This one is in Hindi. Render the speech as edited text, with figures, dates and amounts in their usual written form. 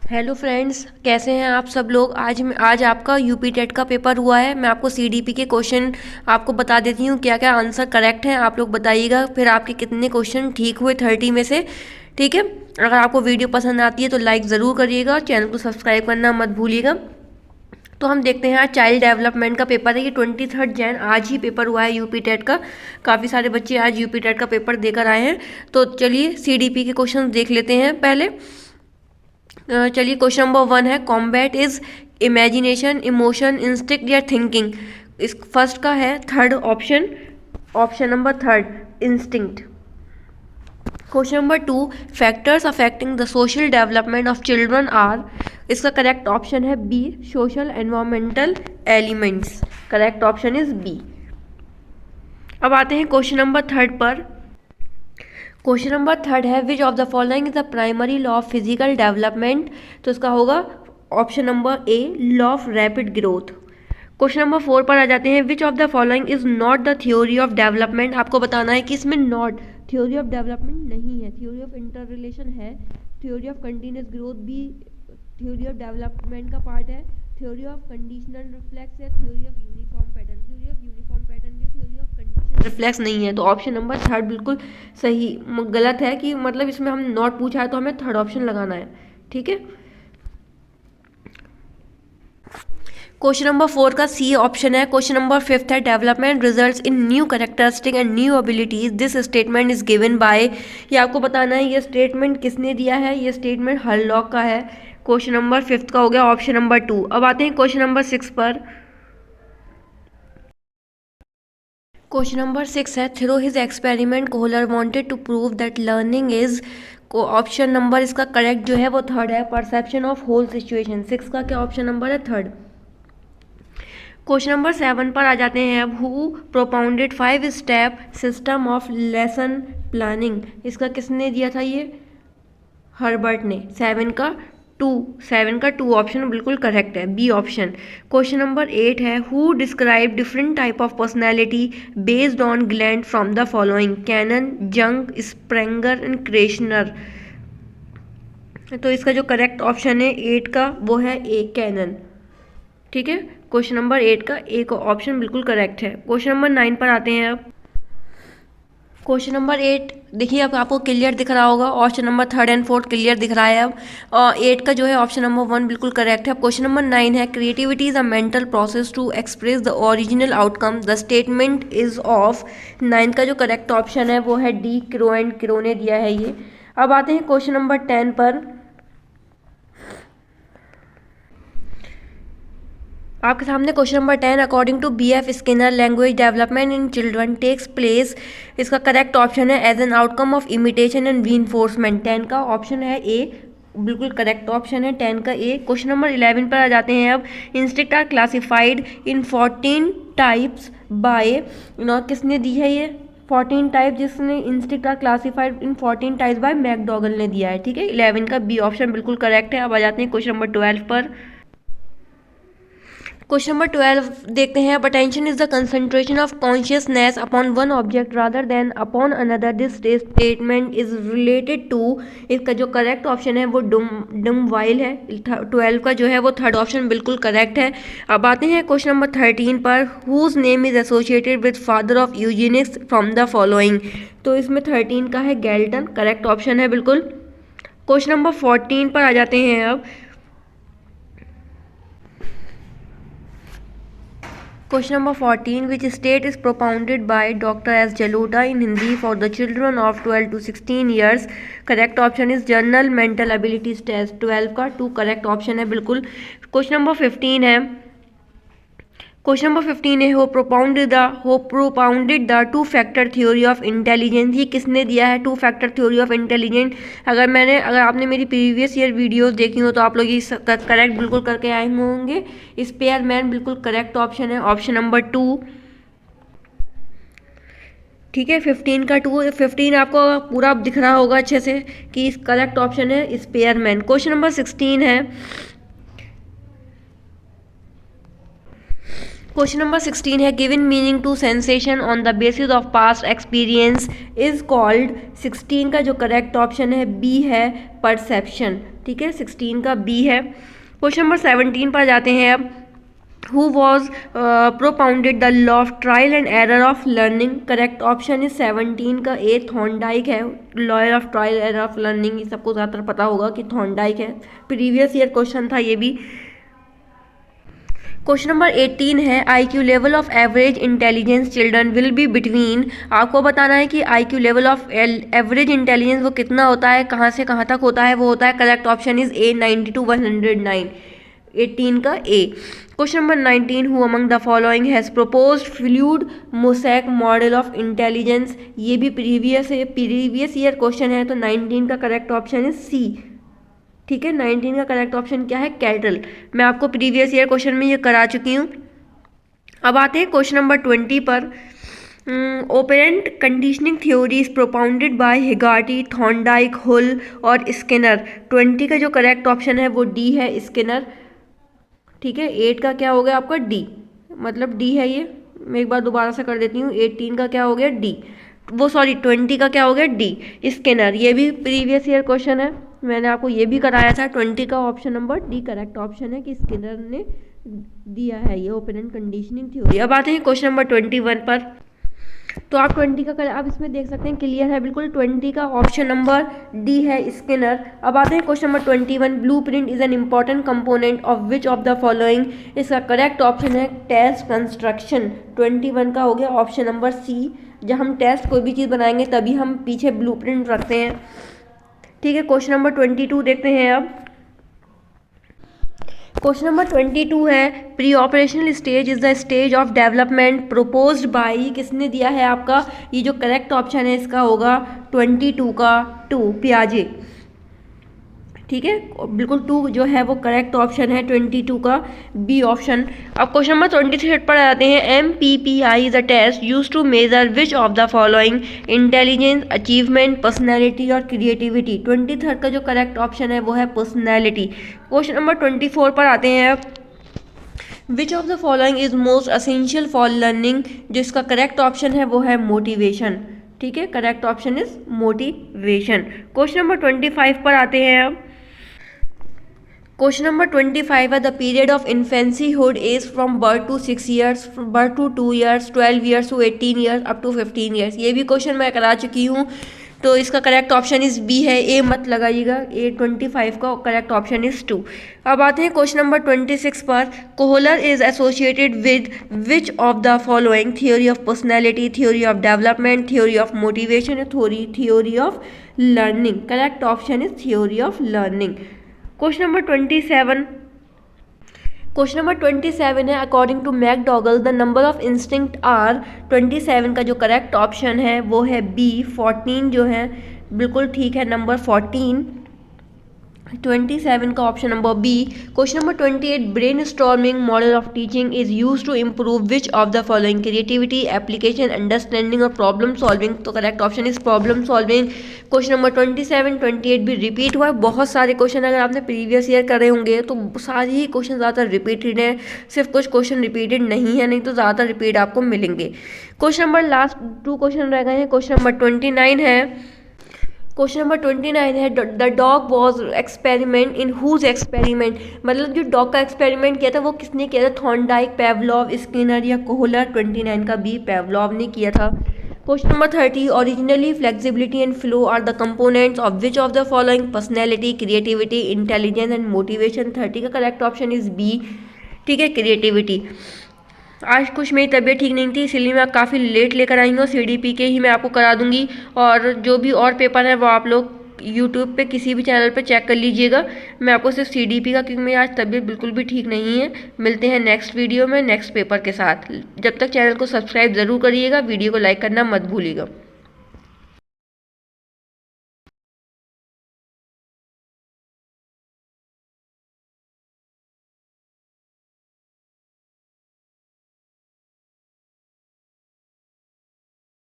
हेलो फ्रेंड्स, कैसे हैं आप सब लोग। आज आपका यूपी टेट का पेपर हुआ है। मैं आपको सीडीपी के क्वेश्चन आपको बता देती हूँ, क्या क्या आंसर करेक्ट हैं। आप लोग बताइएगा फिर आपके कितने क्वेश्चन ठीक हुए 30 में से। ठीक है, अगर आपको वीडियो पसंद आती है तो लाइक ज़रूर करिएगा, चैनल को सब्सक्राइब करना मत भूलिएगा। तो हम देखते हैं, आज चाइल्ड डेवलपमेंट का पेपर है। ये 23 आज ही पेपर हुआ है यूपी टेट का। काफ़ी सारे बच्चे आज यूपी टेट का पेपर देकर आए हैं। तो चलिए सीडीपी के क्वेश्चन देख लेते हैं पहले। चलिए, क्वेश्चन नंबर 1 है, combat is imagination, emotion, instinct या थिंकिंग। इस फर्स्ट का है third option, option number third instinct. Question number 2, factors affecting the social development of children are. इसका करेक्ट ऑप्शन है B, social environmental elements. Correct option is B. अब आते हैं क्वेश्चन नंबर थर्ड पर। क्वेश्चन नंबर थर्ड है, which of the following is the primary law of physical development. तो इसका होगा option number A, law of rapid growth. Question number 4 पर आ जाते हैं, which of the following is not the theory of development. आपको बताना है कि इसमें नॉट थ्योरी ऑफ डेवलपमेंट नहीं है, थ्योरी ऑफ इंटर रिलेशन है, थ्योरी ऑफ कंटिन्यूस ग्रोथ भी थ्योरी ऑफ डेवलपमेंट का पार्ट है, थ्योरी ऑफ कंडीशनल रिफ्लेक्स है, theory of uniform pattern, theory of uniform pattern की थ्योरी ऑफ कंडीशनल रिफ्लेक्स नहीं है। तो ऑप्शन नंबर थर्ड बिल्कुल सही गलत है, कि मतलब इसमें हम नॉट पूछा है तो हमें थर्ड ऑप्शन लगाना है। ठीक है, क्वेश्चन नंबर 4 का सी ऑप्शन है। क्वेश्चन नंबर 5 है, development results in new characteristic and new abilities, this statement is given by. ये आपको बताना है ये स्टेटमेंट किसने दिया है। ये स्टेटमेंट हरलॉक का है। क्वेश्चन नंबर 5 का हो गया ऑप्शन नंबर 2। अब आते हैं क्वेश्चन नंबर 6 पर। क्वेश्चन नंबर 6 है, through his experiment Kohler wanted to prove that learning is. को ऑप्शन नंबर इसका करेक्ट जो है वो थर्ड है, परसेप्शन ऑफ होल सिचुएशन। 6 का क्या ऑप्शन नंबर है, थर्ड। क्वेश्चन नंबर 7 पर आ जाते हैं, अब who propounded 5 step system of lesson planning. इसका किसने दिया था, ये हर्बर्ट ने। 7 का 2 ऑप्शन बिल्कुल करेक्ट है, बी ऑप्शन। क्वेश्चन नंबर 8 है, who describe different type of personality based on gland from the following, Cannon, Jung, Spranger and क्रेशनर। तो इसका जो करेक्ट ऑप्शन है 8 का वो है ए, कैनन। ठीक है, क्वेश्चन नंबर 8 का एक ऑप्शन बिल्कुल करेक्ट है। क्वेश्चन नंबर 9 पर आते हैं अब। क्वेश्चन नंबर 8 देखिए, अब आपको क्लियर दिख रहा होगा। ऑप्शन नंबर 3 एंड 4 क्लियर दिख रहा है अब। और 8 का जो है ऑप्शन नंबर 1 बिल्कुल करेक्ट है। अब क्वेश्चन नंबर 9 है, creativity is a mental process to express the original outcome, the statement is of. 9 का जो करेक्ट ऑप्शन है वो है डी, क्रो एंड क्रो ने दिया है ये। अब आते हैं क्वेश्चन नंबर 10 पर। आपके सामने question number 10, according to B F. Skinner language development in children takes place. इसका करेक्ट ऑप्शन है as an outcome of imitation and reinforcement. 10 का ऑप्शन है ए, बिल्कुल करेक्ट ऑप्शन है 10 का ए। क्वेश्चन नंबर 11 पर आ जाते हैं अब। Instinct are classified in 14 types by, किसने दी है ये 14 टाइप, जिसने instinct are classified in 14 types by McDougall ने दिया है। ठीक है, 11 का बी ऑप्शन बिल्कुल करेक्ट है। अब आ जाते हैं क्वेश्चन नंबर 12 पर। क्वेश्चन नंबर 12 देखते हैं, attention is the concentration of consciousness upon one object rather than upon another, this statement is related to. इसका जो करेक्ट ऑप्शन है वो डम वाइल है। 12 का जो है वो थर्ड ऑप्शन बिल्कुल करेक्ट है। अब आते हैं क्वेश्चन नंबर 13 पर, whose name is associated with father of eugenics from the following. तो इसमें 13 का है गैल्टन, करेक्ट ऑप्शन है बिल्कुल। क्वेश्चन नंबर 14 पर आ जाते हैं अब। Question number 14, which state is propounded by Dr. S. Jaluta in Hindi for the children of 12 to 16 years? Correct option is General Mental Abilities Test। 12 का 2 correct option है बिल्कुल। Question number 15 है, क्वेश्चन नंबर 15 है, हो propounded the two factor theory of intelligence. ये किसने दिया है two factor theory of intelligence. अगर आपने मेरी प्रीवियस ईयर वीडियोस देखी हो तो आप लोग ये करेक्ट बिल्कुल करके आए होंगे। स्पेयर मैन बिल्कुल करेक्ट ऑप्शन है, ऑप्शन नंबर 2। ठीक है, 15 का 2, 15 आपको पूरा दिख रहा होगा अच्छे से कि करेक्ट ऑप्शन है स्पेयर मैन। क्वेश्चन नंबर 16 है, क्वेश्चन नंबर 16 है, given meaning to sensation on the basis of past experience is called. 16 का जो करेक्ट ऑप्शन है बी है, परसेप्शन। ठीक है, 16 का बी है। क्वेश्चन नंबर 17 पर जाते हैं अब। Who was propounded the law of trial and error of learning? Correct option is 17 का ए थॉर्नडाइक है। Lawyer of trial error of learning ये सबको ज़्यादातर पता होगा कि थॉर्नडाइक है। प्रीवियस ईयर क्वेश्चन था ये भी। क्वेश्चन नंबर 18 है IQ level of average intelligence children will be between. आपको बताना है कि IQ level of average intelligence वो कितना होता है, कहाँ से कहाँ तक होता है। वो होता है, correct option is A 90 to 109। 18 का A. Question number 19, who among the following has proposed fluid mosaic model of intelligence. ये भी प्रीवियस ईयर क्वेश्चन है, तो 19 का करेक्ट ऑप्शन इज सी। ठीक है, 19 का करेक्ट ऑप्शन क्या है, कैटल। मैं आपको प्रीवियस ईयर क्वेश्चन में ये करा चुकी हूँ। अब आते हैं क्वेश्चन नंबर 20 पर। Operant conditioning theory is propounded by Hilgard, Thorndike, Hull और स्किनर। 20 का जो करेक्ट ऑप्शन है वो डी है, स्किनर। ठीक है, 8 का क्या हो गया आपका, डी, मतलब डी है ये। मैं एक बार दोबारा से कर देती हूँ। 18 का क्या हो गया, डी, वो सॉरी 20 का क्या हो गया, डी, स्किनर। ये भी प्रीवियस ईयर क्वेश्चन है, मैंने आपको ये भी कराया था। 20 का option number D correct option है कि स्किनर ने दिया है ये ओपेरेंट कंडीशनिंग थ्योरी। अब आते हैं क्वेश्चन नंबर 21 पर। तो आप 20 का आप इसमें देख सकते हैं, क्लियर है बिल्कुल। 20 का ऑप्शन नंबर डी है, स्किनर। अब आते हैं question number 21, blue print is an important component of which of the following. इसका करेक्ट ऑप्शन है टेस्ट कंस्ट्रक्शन। 21 का हो गया ऑप्शन नंबर सी। जब हम टेस्ट कोई भी चीज़ बनाएंगे तभी हम पीछे ब्लू प्रिंट रखते हैं। ठीक है, क्वेश्चन नंबर 22 देखते हैं अब। क्वेश्चन नंबर 22 है, pre operational stage is the stage of development proposed by. किसने दिया है आपका, ये जो करेक्ट ऑप्शन है इसका होगा 22 का 2, पियाजे। ठीक है, बिल्कुल 2 जो है वो करेक्ट ऑप्शन है, 22 का बी ऑप्शन। अब क्वेश्चन नंबर 23 पर आते हैं। MPPI is a test use to measure which of the following, intelligence, achievement, personality और क्रिएटिविटी। 23 का जो करेक्ट ऑप्शन है वो है पर्सनैलिटी। क्वेश्चन नंबर 24 पर आते हैं। Which of the following is most essential for learning. जिसका करेक्ट ऑप्शन है वो है मोटिवेशन। ठीक है, correct option is motivation. Question number 25 पर आते हैं अब। क्वेश्चन नंबर 25 है, the period of infancy hood is from birth to 6 years, birth to 2 years, 12 years to 18 years, up to 15 years. ये भी क्वेश्चन मैं करा चुकी हूँ, तो इसका करेक्ट ऑप्शन इज बी है, ए मत लगाइएगा। ए 25 का करेक्ट ऑप्शन इज 2। अब आते हैं क्वेश्चन नंबर 26 पर। Kohler is associated with which of the following, theory of personality, theory of development, theory of motivation, theory of learning. Correct option is theory of learning. Question number 27। Question number 27 है, according to McDougall the number of instinct are. 27 का जो करेक्ट ऑप्शन है वो है बी, 14 जो है बिल्कुल ठीक है, नंबर 14। 27 का option number B. Question number 28, brain storming model of teaching is use to improve which of the following, creativity, application, understanding और प्रॉब्लम सॉल्विंग। तो correct option is problem solving. Question number 27, 28 भी रिपीट हुआ है। बहुत सारे क्वेश्चन अगर आपने प्रीवियस ईयर करे होंगे तो सारे ही क्वेश्चन ज़्यादातर रिपीटेड हैं, सिर्फ कुछ क्वेश्चन रिपीटेड नहीं है, नहीं तो ज़्यादातर रिपीट आपको मिलेंगे। क्वेश्चन नंबर लास्ट 2 क्वेश्चन रह गए हैं। क्वेश्चन नंबर 29 है। क्वेश्चन नंबर 29 है, the dog was experiment in whose experiment. मतलब जो डॉग का एक्सपेरिमेंट किया था वो किसने किया था, थॉर्नडाइक, पेवलॉव, स्किनर या कोहलर। 29 का बी, पेवलॉव ने किया था। Question number 30, originally flexibility and flow are the components of which of the following, personality, creativity, intelligence and motivation. 30 का करेक्ट ऑप्शन इज बी। ठीक है, क्रिएटिविटी। आज कुछ मेरी तबीयत ठीक नहीं थी, इसलिए मैं काफ़ी लेट लेकर आई हूँ। CDP के ही मैं आपको करा दूंगी, और जो भी और पेपर है वो आप लोग यूट्यूब पे किसी भी चैनल पे चेक कर लीजिएगा। मैं आपको सिर्फ CDP का, क्योंकि मेरी आज तबीयत बिल्कुल भी ठीक नहीं है। मिलते हैं नेक्स्ट वीडियो में नेक्स्ट पेपर के साथ। जब तक चैनल को सब्सक्राइब ज़रूर करिएगा, वीडियो को लाइक करना मत भूलिएगा।